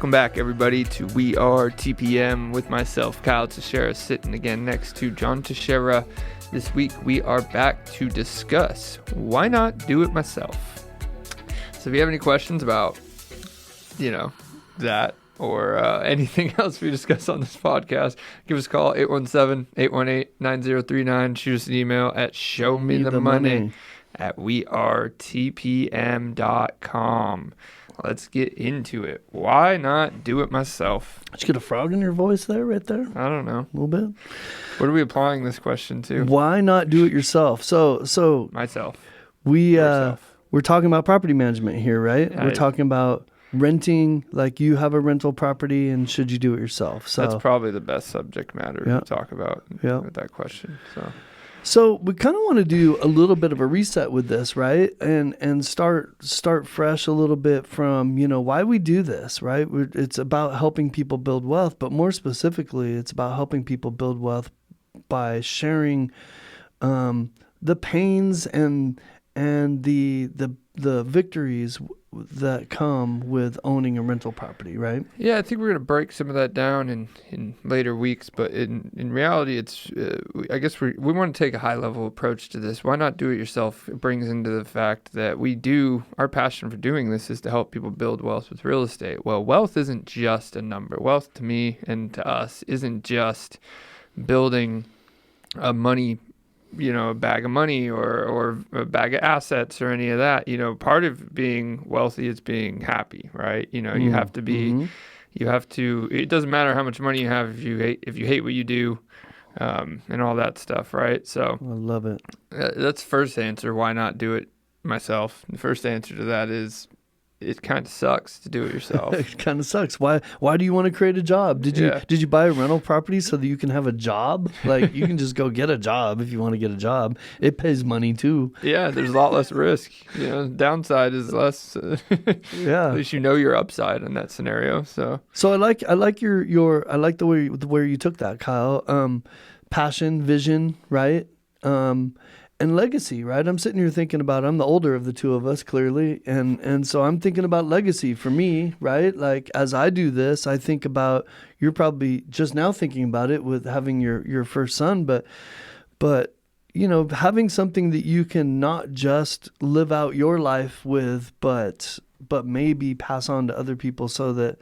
Welcome back, everybody, to We Are TPM with myself, Kyle Teixeira, sitting again next to John Teixeira. This week, we are back to discuss why not do it myself. So if you have any questions about, that or anything else we discuss on this podcast, give us a call, 817-818-9039. Shoot us an email at showmethemoney@wearetpm.com. Let's get into it. Why not do it myself? Did you get a frog in your voice there, right there? I don't know. A little bit. What are we applying this question to? Why not do it yourself? So Myself. We're talking about property management here, right? Yeah, we're talking about renting, like you have a rental property, and should you do it yourself? So that's probably the best subject matter to talk about with that question. So we kind of want to do a little bit of a reset with this, right? And start fresh a little bit from, why we do this, right? It's about helping people build wealth, but more specifically, it's about helping people build wealth by sharing the pains and the victories that come with owning a rental property, right? Yeah, I think we're going to break some of that down in later weeks, but in reality, it's I guess we want to take a high-level approach to this. Why not do it yourself? It brings into the fact that our passion for doing this is to help people build wealth with real estate. Well, wealth isn't just a number. Wealth to me and to us isn't just building a bag of money or a bag of assets or any of that. Part of being wealthy is being happy, right? You have to be, it doesn't matter how much money you have if you hate what you do, and all that stuff, right? So I love it. That's the first answer. Why not do it myself? The first answer to that is, it kind of sucks to do it yourself. It kind of sucks. Why do you want to create a job? Did you buy a rental property so that you can have a job? Like, you can just go get a job if you want to get a job. It pays money too. Yeah, there's a lot less risk. Downside is less. Yeah. At least your upside in that scenario. So I like your I like the way you took that, Kyle. Passion, vision, right? And legacy, right? I'm sitting here thinking about, I'm the older of the two of us, clearly. And so I'm thinking about legacy for me, right? Like, as I do this, I think about, you're probably just now thinking about it with having your first son, but having something that you can not just live out your life with, but maybe pass on to other people so that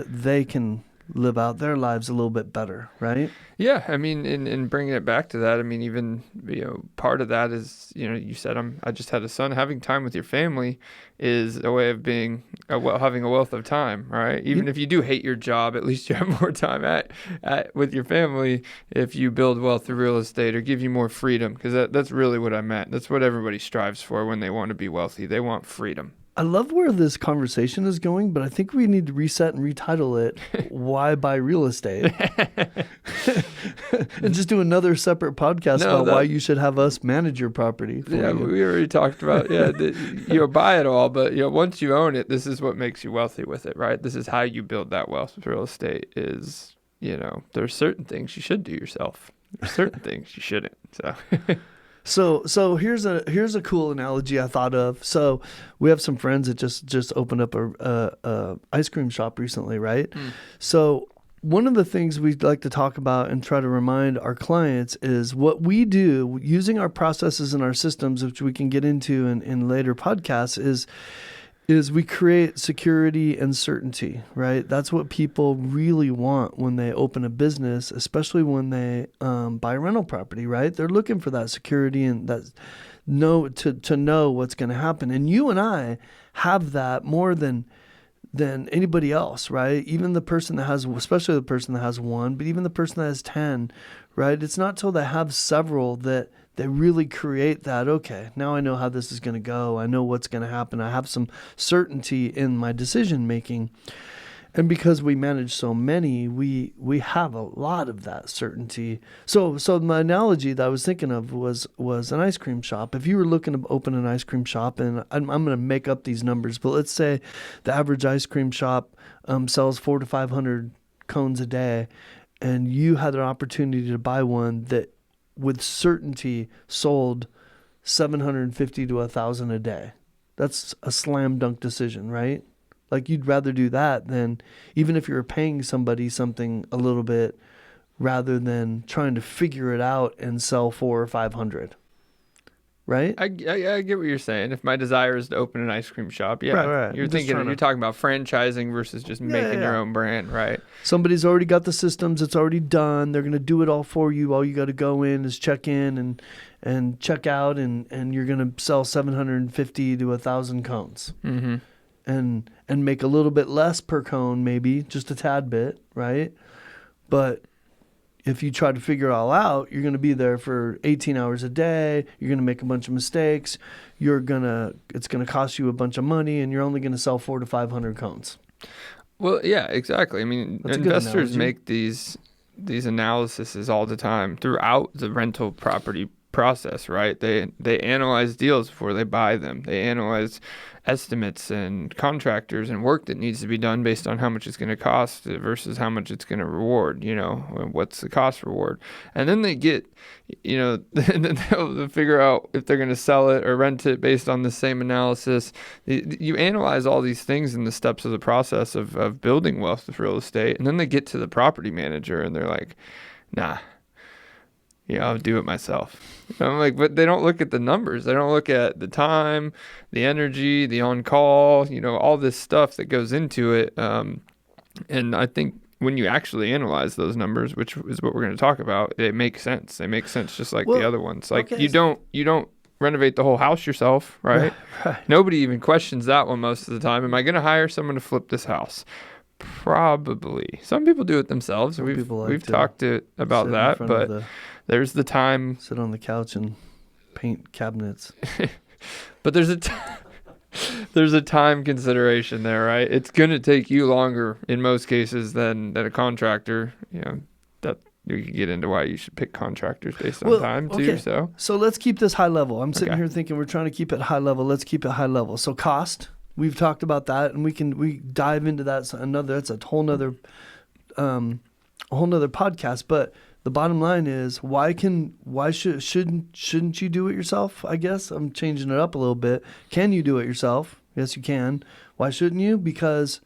they can live out their lives a little bit better, right? Yeah, I mean, in bringing it back to that, I mean, even part of that is, you said I just had a son. Having time with your family is a way of having a wealth of time, right? Even if you do hate your job, at least you have more time with your family if you build wealth through real estate, or give you more freedom, because that's really what I meant. That's what everybody strives for when they want to be wealthy. They want freedom. I love where this conversation is going, but I think we need to reset and retitle it, Why Buy Real Estate? And just do another separate podcast about why you should have us manage your property for you. We already talked about, buy it all, but, once you own it, this is what makes you wealthy with it, right? This is how you build that wealth with real estate is, there's certain things you should do yourself. There's certain things you shouldn't, so. So here's a cool analogy I thought of. So we have some friends that just opened up a ice cream shop recently, right? So one of the things we'd like to talk about and try to remind our clients is what we do using our processes and our systems, which we can get into in later podcasts, is we create security and certainty, right? That's what people really want when they open a business, especially when they buy a rental property, right? They're looking for that security and that to know what's going to happen. And you and I have that more than anybody else, right? Even the person that has, especially the person that has one, but even the person that has 10, right? It's not till they have several that they really create that, okay, now I know how this is going to go. I know what's going to happen. I have some certainty in my decision making. And because we manage so many, we have a lot of that certainty. So my analogy that I was thinking of was an ice cream shop. If you were looking to open an ice cream shop, and I'm going to make up these numbers, but let's say the average ice cream shop sells 400 to 500 cones a day, and you had an opportunity to buy one that with certainty sold 750 to 1,000 a day. That's a slam dunk decision, right? Like you'd rather do that than, even if you're paying somebody something a little bit, rather than trying to figure it out and sell 400 or 500. Right? I get what you're saying. If my desire is to open an ice cream shop, yeah, Right. you're talking about franchising versus just making your own brand, right? Somebody's already got the systems. It's already done. They're going to do it all for you. All you got to go in is check in and check out, and you're going to sell 750 to 1,000 cones. Mm-hmm. And make a little bit less per cone, maybe just a tad bit, right? But if you try to figure it all out, you're going to be there for 18 hours a day. You're going to make a bunch of mistakes. It's going to cost you a bunch of money, and you're only going to sell 400 to 500 cones. Well, yeah, exactly. I mean, That's investors make these analyses all the time throughout the rental property process, right? They analyze deals before they buy them. They analyze estimates and contractors and work that needs to be done based on how much it's going to cost versus how much it's going to reward, what's the cost reward. And then they get, then they'll figure out if they're going to sell it or rent it based on the same analysis. You analyze all these things in the steps of the process of building wealth with real estate. And then they get to the property manager and they're like, nah, I'll do it myself. I'm like, but they don't look at the numbers. They don't look at the time, the energy, the on-call, all this stuff that goes into it. And I think when you actually analyze those numbers, which is what we're going to talk about, it makes sense. They make sense just like the other ones. Like you don't renovate the whole house yourself, right? Right? Nobody even questions that one most of the time. Am I going to hire someone to flip this house? Probably. Some people do it themselves. We've talked about that, but there's the time. Sit on the couch and paint cabinets. But there's a time consideration there, right? It's going to take you longer in most cases than a contractor. That you can get into why you should pick contractors based on time too. Okay. So let's keep this high level. I'm sitting here thinking we're trying to keep it high level. Let's keep it high level. So cost. We've talked about that, and we dive into that. That's a whole nother podcast. But the bottom line is, shouldn't you do it yourself? I guess I'm changing it up a little bit. Can you do it yourself? Yes, you can. Why shouldn't you? Because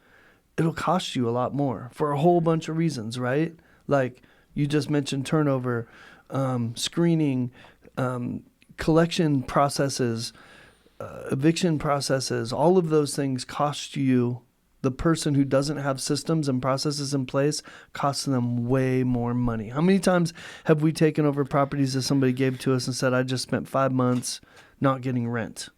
it'll cost you a lot more for a whole bunch of reasons, right? Like you just mentioned, turnover, screening, collection processes. Eviction processes, all of those things cost you. The person who doesn't have systems and processes in place costs them way more money. How many times have we taken over properties that somebody gave to us and said, I just spent 5 months not getting rent?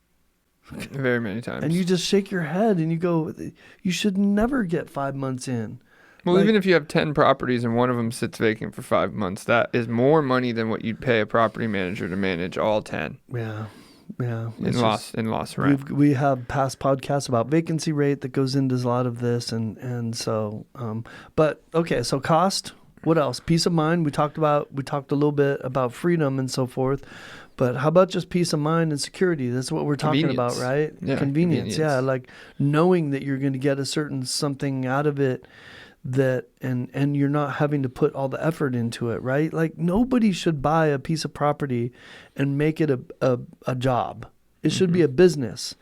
Very many times. And you just shake your head and you go, you should never get 5 months in. Well, even if you have 10 properties and one of them sits vacant for 5 months, that is more money than what you'd pay a property manager to manage all 10. Yeah. In lost rent. We have past podcasts about vacancy rate that goes into a lot of this, and so but okay, so cost. What else? Peace of mind. We talked a little bit about freedom and so forth, but how about just peace of mind and security? That's what we're talking about, right? Yeah, convenience. Yeah, like knowing that you're going to get a certain something out of it. That and you're not having to put all the effort into it, right? Like nobody should buy a piece of property and make it a job. It should be a business.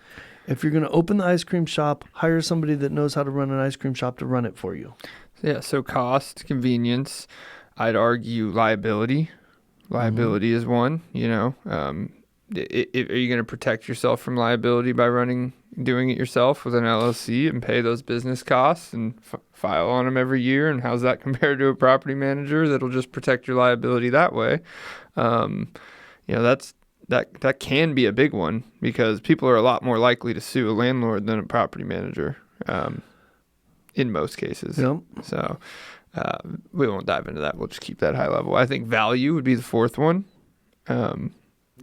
If you're going to open the ice cream shop, hire somebody that knows how to run an ice cream shop to run it for you. Yeah, so cost, convenience, I'd argue liability. Liability is one, are you going to protect yourself from liability by doing it yourself with an LLC and pay those business costs and file on them every year? And how's that compared to a property manager that'll just protect your liability that way? That can be a big one because people are a lot more likely to sue a landlord than a property manager in most cases. Yep. So we won't dive into that. We'll just keep that high level. I think value would be the fourth one.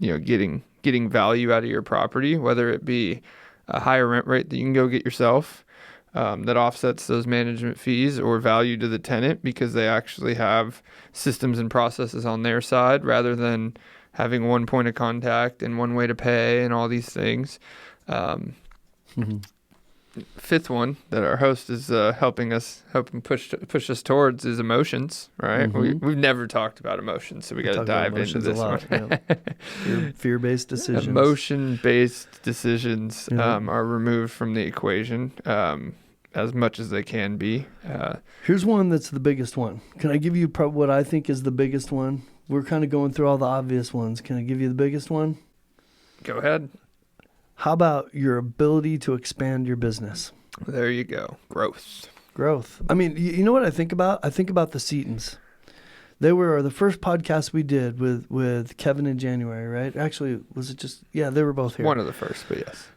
Getting value out of your property, whether it be a higher rent rate that you can go get yourself that offsets those management fees, or value to the tenant because they actually have systems and processes on their side rather than having one point of contact and one way to pay and all these things. Fifth one that our host is helping push us towards is emotions, right? We've never talked about emotions, so we got to dive into this one. Yeah. Fear-based decisions. Emotion-based decisions are removed from the equation. as much as they can be. Here's one that's the biggest one. Can I give you what I think is the biggest one? We're kind of going through all the obvious ones. Can I give you the biggest one? Go ahead. How about your ability to expand your business? There you go. Growth. I mean, you know what I think about? I think about the Seatons. They were the first podcast we did with Kevin in January, right? Actually, was it just... Yeah, they were both here. One of the first, but yes.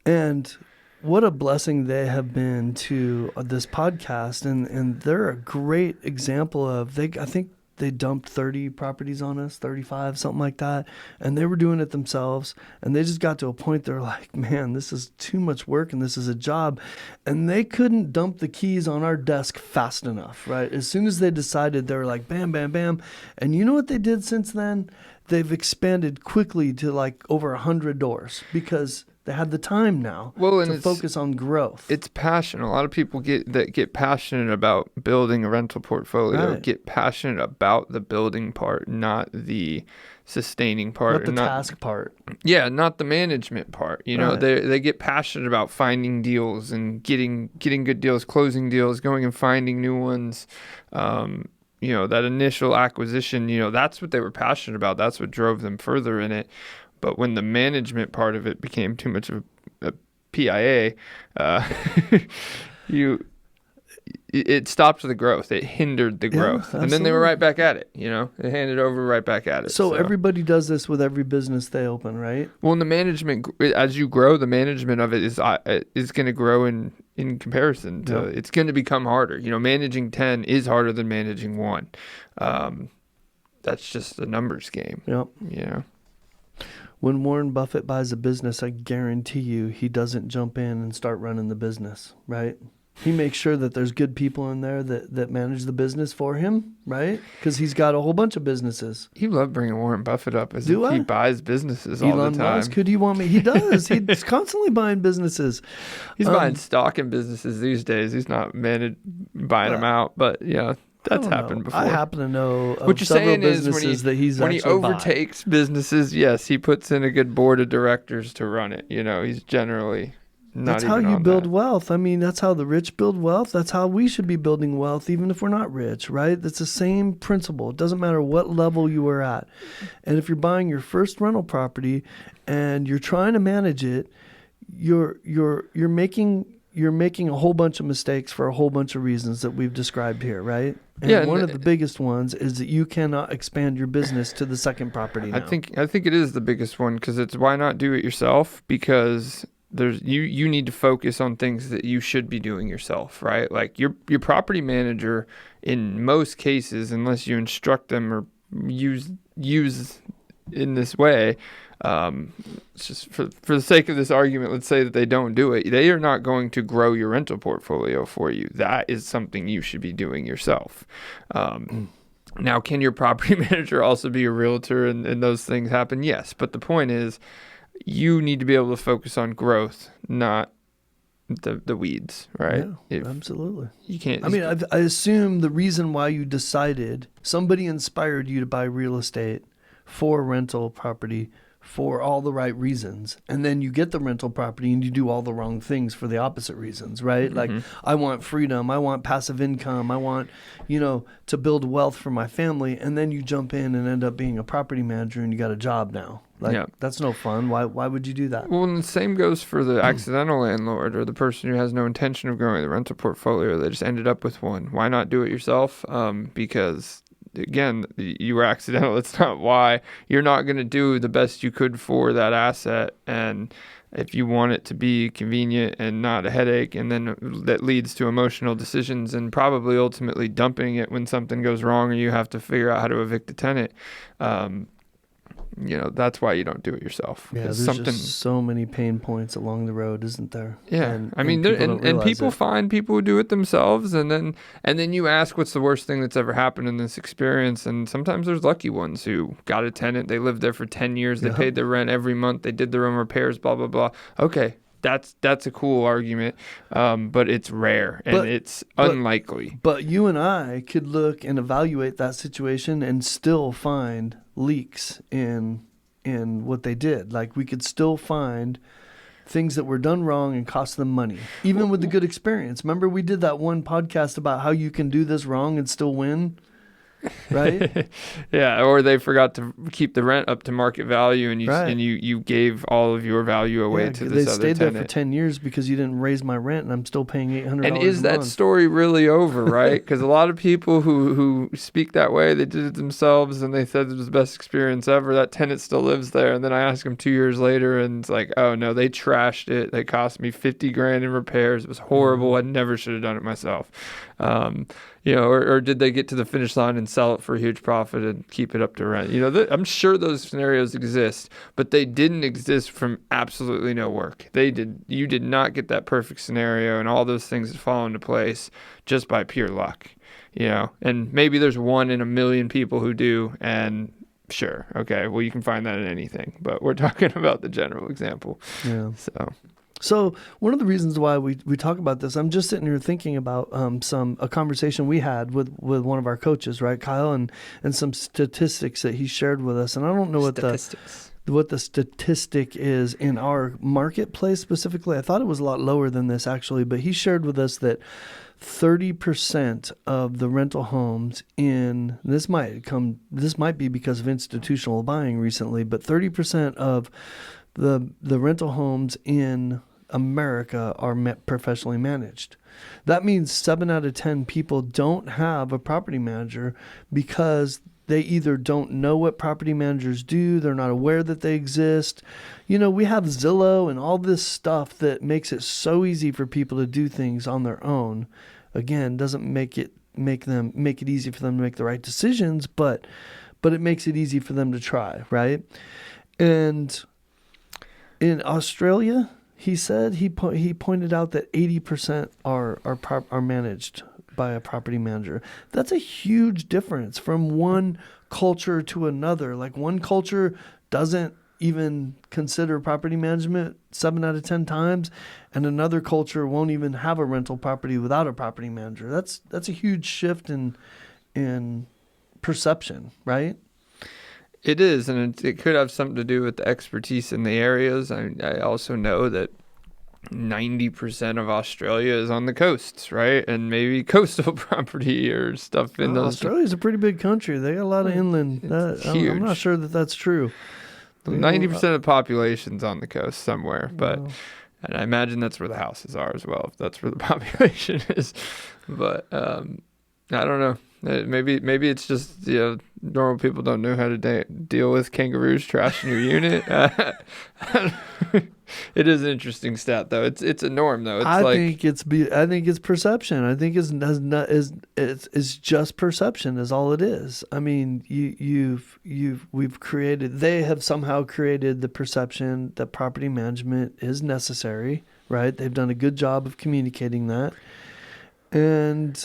And what a blessing they have been to this podcast. And they're a great example of... I think they dumped 30 properties on us, 35, something like that. And they were doing it themselves. And they just got to a point they're like, man, this is too much work and this is a job. And they couldn't dump the keys on our desk fast enough, right? As soon as they decided, they were like, bam, bam, bam. And you know what they did since then? They've expanded quickly to like over 100 doors because they had the time now to focus on growth. It's passion. A lot of people get passionate about building a rental portfolio, get passionate about the building part, not the sustaining part. Not the task part. Yeah, not the management part. You know, they get passionate about finding deals and getting good deals, closing deals, going and finding new ones. You know, that initial acquisition, you know, that's what they were passionate about. That's what drove them further in it. But when the management part of it became too much of a PIA, it stopped the growth. It hindered the growth. And then they were right back at it, you know. They handed over right back at it. So everybody does this with every business they open, right? Well, and the management, as you grow, the management of it is going to grow in comparison to, it's going to become harder. You know, managing 10 is harder than managing 1. That's just a numbers game. Yep. You know. When Warren Buffett buys a business, I guarantee you he doesn't jump in and start running the business, right? He makes sure that there's good people in there that manage the business for him, right? Because he's got a whole bunch of businesses. You love bringing Warren Buffett up as if he buys businesses all the time. Elon Musk, who do you want me? He does. He's constantly buying businesses. He's buying stock in businesses these days. He's not buying them out, but yeah. That's happened before. I happen to know of what you're several saying is when he overtakes businesses, yes, he puts in a good board of directors to run it. You know, he's generally not That's how you build wealth. I mean, that's how the rich build wealth. That's how we should be building wealth, even if we're not rich, right? That's the same principle. It doesn't matter what level you are at. And if you're buying your first rental property and you're trying to manage it, you're making a whole bunch of mistakes for a whole bunch of reasons that we've described here, right? And one of the biggest ones is that you cannot expand your business to the second property now. I think it is the biggest one because it's why not do it yourself? Because you need to focus on things that you should be doing yourself, right? Like your property manager, in most cases, unless you instruct them or use in this way, it's just for the sake of this argument, let's say that they don't do it. They are not going to grow your rental portfolio for you. That is something you should be doing yourself. Now, can your property manager also be a realtor and those things happen? Yes. But the point is you need to be able to focus on growth, not the weeds, right? Yeah, absolutely. You can't. I mean, I assume the reason why you decided, somebody inspired you to buy real estate for rental property for all the right reasons, and then you get the rental property and you do all the wrong things for the opposite reasons, right? Mm-hmm. Like, I want freedom, I want passive income, I want, to build wealth for my family, and then you jump in and end up being a property manager and you got a job now. That's no fun. Why would you do that? Well, and the same goes for the accidental landlord or the person who has no intention of growing the rental portfolio. They just ended up with one. Why not do it yourself? Because again, you were accidental. It's not why. You're not going to do the best you could for that asset. And if you want it to be convenient and not a headache, and then that leads to emotional decisions and probably ultimately dumping it when something goes wrong or you have to figure out how to evict a tenant, that's why you don't do it yourself. Yeah, there's just so many pain points along the road, isn't there? Yeah, and people find people who do it themselves, and then you ask what's the worst thing that's ever happened in this experience, and sometimes there's lucky ones who got a tenant, they lived there for 10 years, they paid their rent every month, they did their own repairs, blah blah blah. Okay, that's a cool argument, but it's rare and it's unlikely. But you and I could look and evaluate that situation and still find leaks in what they did. Like, we could still find things that were done wrong and cost them money, even with the good experience. Remember, we did that one podcast about how you can do this wrong and still win, right? Yeah, or they forgot to keep the rent up to market value, and Right. you gave all of your value away Yeah, to they this other stayed there tenant. for 10 years because you didn't raise my rent, and I'm still paying $800 And is a that month. story really over, right? Because a lot of people who speak that way, they did it themselves and they said it was the best experience ever. That tenant still lives there. And then I ask them 2 years later and it's like, oh no, they trashed it. They cost me 50 grand in repairs. It was horrible. I never should have done it myself. Or did they get to the finish line and sell it for a huge profit and keep it up to rent? I'm sure those scenarios exist, but they didn't exist from absolutely no work. You did not get that perfect scenario, and all those things that fall into place just by pure luck, and maybe there's 1 in a million people who do, and sure, okay, well, you can find that in anything, but we're talking about the general example. Yeah. So one of the reasons why we talk about this, I'm just sitting here thinking about a conversation we had with one of our coaches, right, Kyle, and some statistics that he shared with us. And I don't know what the statistic is in our marketplace specifically. I thought it was a lot lower than this actually, but he shared with us that 30% of the rental homes this might be because of institutional buying recently, but 30% of the rental homes in America are professionally managed. That means 7 out of 10 people don't have a property manager because they either don't know what property managers do, they're not aware that they exist. We have Zillow and all this stuff that makes it so easy for people to do things on their own. Again, doesn't make it easy for them to make the right decisions, but it makes it easy for them to try, right? And in Australia, he said he pointed out that 80% are managed by a property manager. That's a huge difference from one culture to another. Like one culture doesn't even consider property management 7 out of 10 times, and another culture won't even have a rental property without a property manager. That's a huge shift in perception, right? it is, and it could have something to do with the expertise in the areas. I also know that 90% of Australia is on the coasts, right? And maybe coastal property or stuff in those. Australia's a pretty big country. They got a lot of inland. It's huge. I'm not sure that that's true. 90% of the population's on the coast somewhere, and I imagine that's where the houses are as well, if that's where the population is. But I don't know. Maybe it's just normal people don't know how to deal with kangaroos trashing your unit. It is an interesting stat though. It's a norm though. I think it's perception. I think it's just perception is all it is. I mean, they have somehow created the perception that property management is necessary, right? They've done a good job of communicating that, and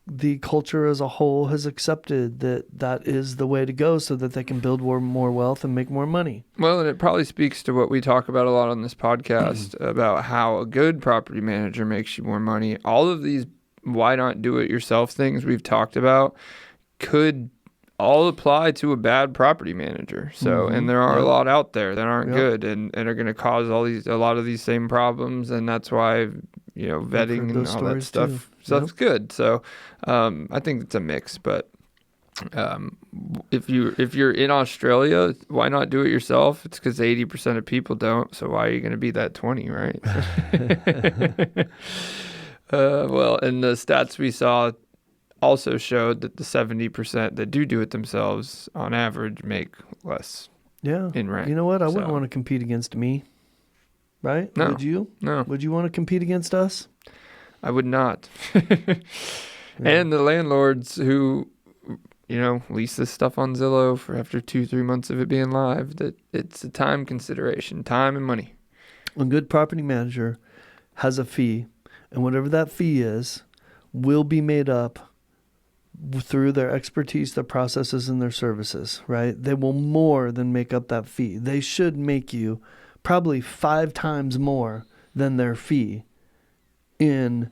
the culture as a whole has accepted that is the way to go so that they can build more wealth and make more money. Well, and it probably speaks to what we talk about a lot on this podcast about how a good property manager makes you more money. All of these why not do it yourself things we've talked about could all apply to a bad property manager. So, and there are a lot out there that aren't good and are going to cause a lot of these same problems. And that's why, vetting and all that stuff. Stuff's good. So I think it's a mix, but if you're in Australia, why not do it yourself? It's because 80% of people don't. So why are you going to be that 20, right? Well, and the stats we saw also showed that the 70% that do it themselves on average make less in rent. You know what? I wouldn't want to compete against me, right? No. Would you? No. Would you want to compete against us? I would not. And the landlords who, lease this stuff on Zillow for after 2-3 months of it being live, that it's a time consideration, time and money. A good property manager has a fee, and whatever that fee is will be made up through their expertise, their processes, and their services, right? They will more than make up that fee. They should make you probably 5 times more than their fee in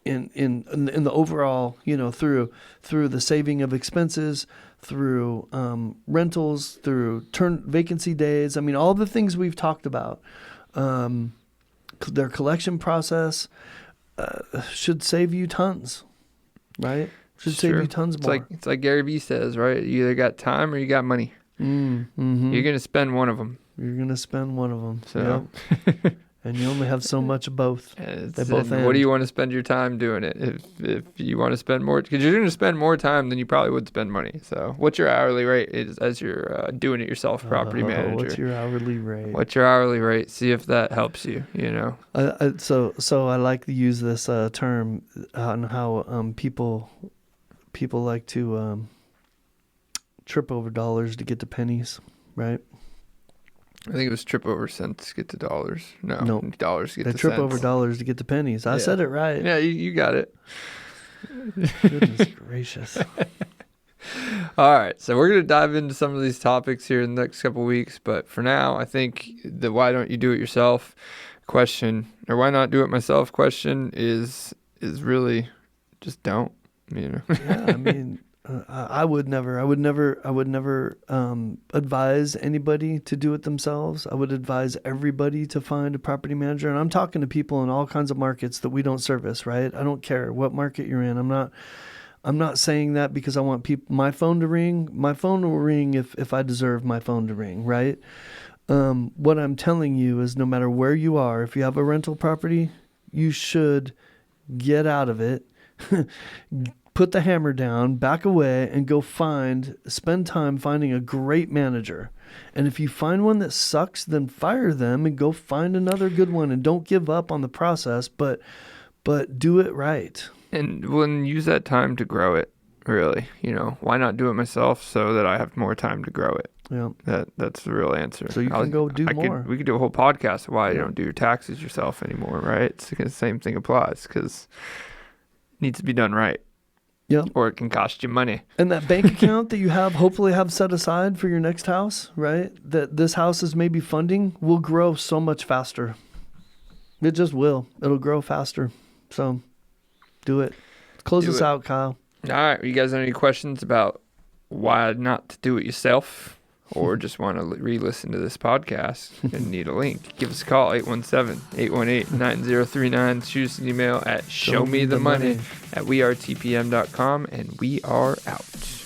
the overall, through the saving of expenses, through rentals, through vacancy days. I mean, all the things we've talked about. their collection process should save you tons, right? Should save you tons more. It's like Gary Vee says, right? You either got time or you got money. Mm-hmm. You're gonna spend one of them. You're gonna spend one of them. So, yep. And you only have so much of both. They both end. What do you want to spend your time doing it? If you want to spend more, because you're going to spend more time than you probably would spend money. So, what's your hourly rate as you're doing it yourself, property manager? What's your hourly rate? What's your hourly rate? See if that helps you. You know. So I like to use this term on how people like to trip over dollars to get to pennies, right? I think it was trip over cents to get to dollars. No, dollars to get to cents. They trip over dollars to get to pennies. I said it right. Yeah, you got it. Goodness gracious. All right, so we're going to dive into some of these topics here in the next couple of weeks. But for now, I think the why don't you do it yourself question, or why not do it myself question is really just don't, you know. Yeah, I mean, I would never advise anybody to do it themselves. I would advise everybody to find a property manager. And I'm talking to people in all kinds of markets that we don't service, right? I don't care what market you're in. I'm not saying that because I want my phone to ring. My phone will ring if I deserve my phone to ring, right? What I'm telling you is no matter where you are, if you have a rental property, you should get out of it. Put the hammer down, back away, and go spend time finding a great manager. And if you find one that sucks, then fire them and go find another good one. And don't give up on the process, but do it right. And use that time to grow it, really. You know, why not do it myself so that I have more time to grow it? Yeah. That's the real answer. So you can go do more. We could do a whole podcast of why you don't do your taxes yourself anymore, right? It's the same thing applies because it needs to be done right. Yeah. Or it can cost you money. And that bank account that you hopefully have set aside for your next house, right? That this house is maybe funding will grow so much faster. It just will. It'll grow faster. So do it. Close us out, Kyle. All right. You guys have any questions about why not to do it yourself? Or just want to re-listen to this podcast and need a link, give us a call, 817-818-9039. Shoot us an email at showmethemoney@wearetpm.com, and we are out.